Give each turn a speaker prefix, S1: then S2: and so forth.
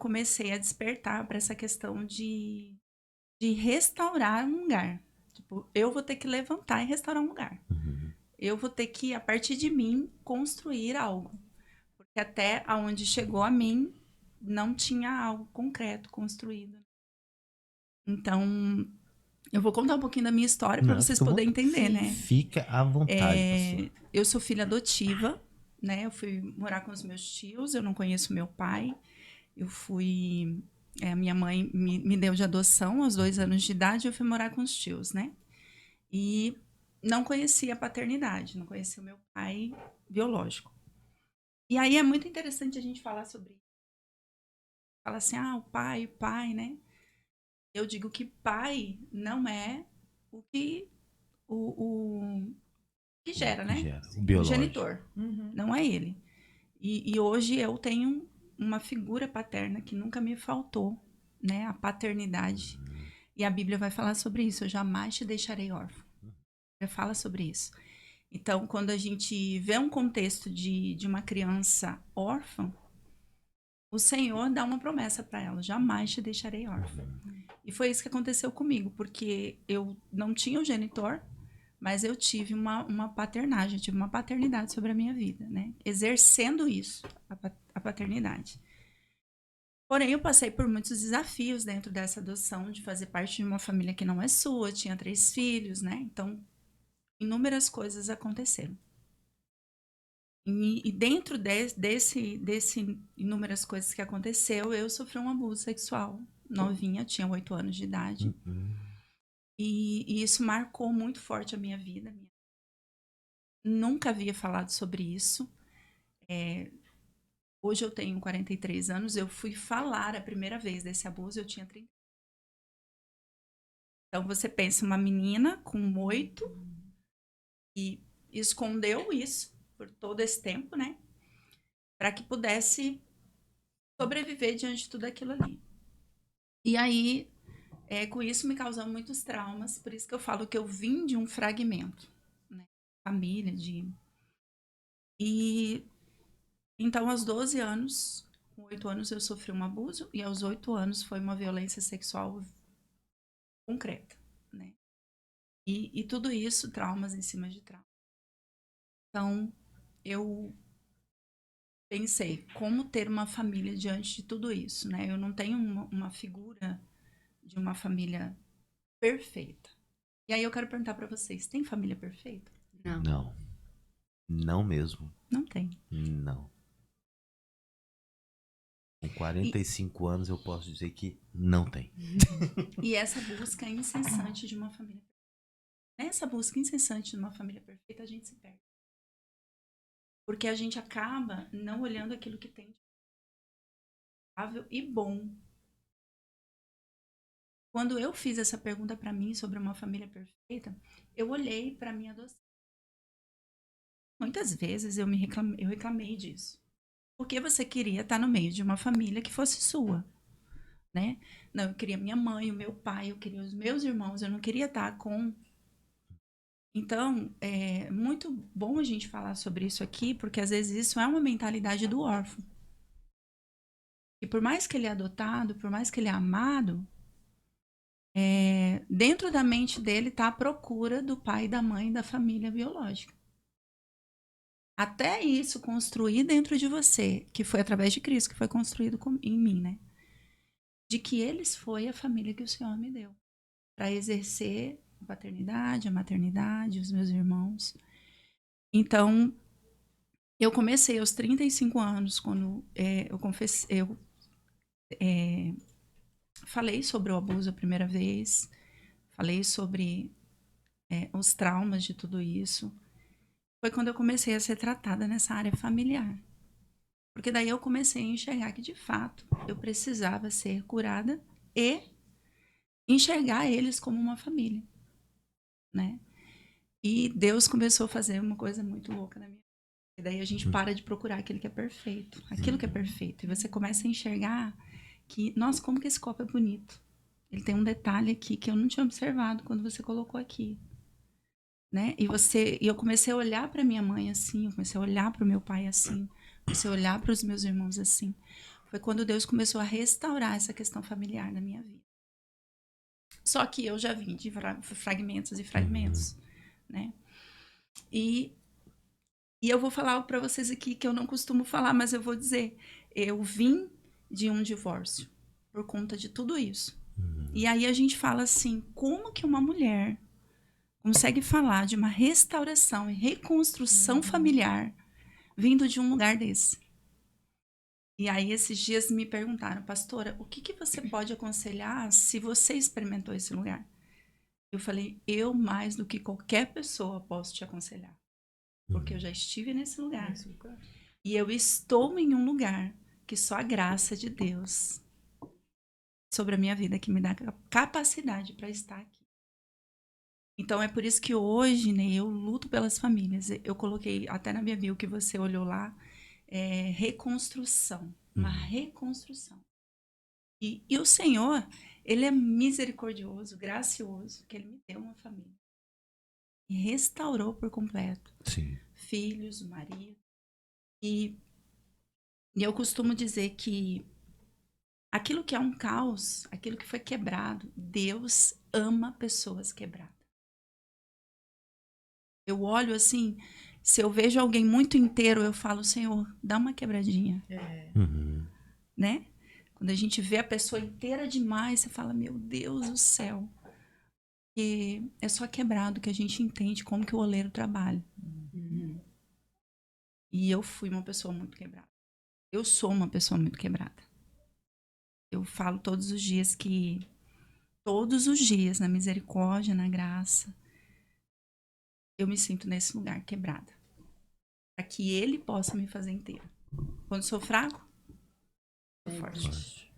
S1: comecei a despertar para essa questão de restaurar um lugar. Tipo, eu vou ter que levantar e restaurar um lugar.
S2: Uhum.
S1: Eu vou ter que, a partir de mim, construir algo. Porque até aonde chegou a mim, não tinha algo concreto construído. Então, eu vou contar um pouquinho da minha história para
S2: Não,
S1: vocês
S2: fica,
S1: poderem entender,
S3: Sim.
S1: né?
S2: fica à vontade, pastor.
S1: Eu sou filha adotiva, né? Eu fui morar com os meus tios, eu não conheço meu pai. Eu fui. Minha mãe me deu de adoção aos 2 anos de idade, eu fui morar com os tios, né? E não conhecia a paternidade, não conhecia o meu pai biológico. E aí é muito interessante a gente falar sobre isso. Fala assim, o pai, né? Eu digo que pai não é o que o que
S2: O
S1: gera,
S2: que
S1: né?
S2: gera? O
S1: O
S2: biológico.
S1: genitor.
S3: Uhum.
S1: Não é ele. E hoje eu tenho uma figura paterna que nunca me faltou, né? A paternidade. E a Bíblia vai falar sobre isso. Eu jamais te deixarei órfão. Já fala sobre isso. Então, quando a gente vê um contexto de uma criança órfã, o Senhor dá uma promessa para ela: jamais te deixarei órfã. E foi isso que aconteceu comigo, porque eu não tinha o genitor, mas eu tive uma paternagem, eu tive uma paternidade sobre a minha vida, né? Exercendo isso, a paternidade. Porém, eu passei por muitos desafios dentro dessa adoção, de fazer parte de uma família que não é sua, eu tinha 3 filhos, né? Então, inúmeras coisas aconteceram. E dentro desse inúmeras coisas que aconteceu, eu sofri um abuso sexual novinha, tinha 8 anos de idade.
S2: Uhum.
S1: E isso marcou muito forte a minha vida. Nunca havia falado sobre isso. Hoje eu tenho 43 anos, eu fui falar a primeira vez desse abuso, eu tinha 30. Então você pensa, uma menina com 8 e escondeu isso por todo esse tempo, né? Para que pudesse sobreviver diante de tudo aquilo ali. E aí, com isso me causou muitos traumas, por isso que eu falo que eu vim de um fragmento, né? Família, E então, aos 12 anos, com 8 anos eu sofri um abuso, e aos 8 anos foi uma violência sexual concreta, né? E tudo isso, traumas em cima de traumas. Então, eu pensei, como ter uma família diante de tudo isso, né? Eu não tenho uma figura de uma família perfeita. E aí eu quero perguntar para vocês, tem família perfeita?
S3: Não.
S2: Não. Não mesmo.
S1: Não tem.
S2: Não. Com
S1: E,
S2: 45 anos eu posso dizer que não tem.
S1: e essa busca incessante de uma família perfeita. Nessa busca incessante de uma família perfeita, a gente se perde. Porque a gente acaba não olhando aquilo que tem de saudável e bom. Quando eu fiz essa pergunta para mim sobre uma família perfeita, eu olhei para minha adoção. Muitas vezes eu reclamei disso. Porque você queria estar no meio de uma família que fosse sua, né? Não, eu queria minha mãe, o meu pai, eu queria os meus irmãos, eu não queria estar com. Então, é muito bom a gente falar sobre isso aqui, porque às vezes isso é uma mentalidade do órfão. E por mais que ele é adotado, por mais que ele é amado, dentro da mente dele está a procura do pai e da mãe da família biológica. Até isso construir dentro de você, que foi através de Cristo que foi construído em mim, né? De que eles foi a família que o Senhor me deu para exercer a paternidade, a maternidade, os meus irmãos. Então, eu comecei aos 35 anos, quando eu falei sobre o abuso a primeira vez, falei sobre os traumas de tudo isso. Foi quando eu comecei a ser tratada nessa área familiar. Porque daí eu comecei a enxergar que, de fato, eu precisava ser curada e enxergar eles como uma família, né? E Deus começou a fazer uma coisa muito louca na minha vida. E daí a gente para de procurar aquilo que é perfeito, aquilo que é perfeito. E você começa a enxergar que, nossa, como que esse copo é bonito. Ele tem um detalhe aqui que eu não tinha observado quando você colocou aqui, né? E eu comecei a olhar para minha mãe assim, eu comecei a olhar para o meu pai assim, comecei a olhar para os meus irmãos assim. foi quando Deus começou a restaurar essa questão familiar na minha vida. Só que eu já vim de fragmentos e fragmentos, né? E eu vou falar para vocês aqui que eu não costumo falar, mas eu vou dizer, eu vim de um divórcio por conta de tudo isso. E aí a gente fala assim, como que uma mulher consegue falar de uma restauração e reconstrução familiar vindo de um lugar desse? E aí esses dias me perguntaram, pastora, o que você pode aconselhar se você experimentou esse lugar? Eu falei, eu mais do que qualquer pessoa posso te aconselhar. Porque eu já estive nesse lugar. E eu estou em um lugar que só a graça de Deus sobre a minha vida que me dá capacidade para estar aqui. Então é por isso que hoje, né, eu luto pelas famílias. Eu coloquei até na minha bio que você olhou lá, reconstrução, uma reconstrução. E o Senhor, Ele é misericordioso, gracioso, que Ele me deu uma família. E restaurou por completo.
S2: Sim.
S1: Filhos, marido. E eu costumo dizer que aquilo que é um caos, aquilo que foi quebrado, Deus ama pessoas quebradas. Eu olho assim, se eu vejo alguém muito inteiro, eu falo, Senhor, dá uma quebradinha. Né? Quando a gente vê a pessoa inteira demais, você fala, meu Deus do céu. E é só quebrado que a gente entende como que o oleiro trabalha. E eu fui uma pessoa muito quebrada. Eu sou uma pessoa muito quebrada. Eu falo todos os dias que, todos os dias, na misericórdia, na graça, eu me sinto nesse lugar quebrada. Para que Ele possa me fazer inteira. Quando sou fraco, sou forte.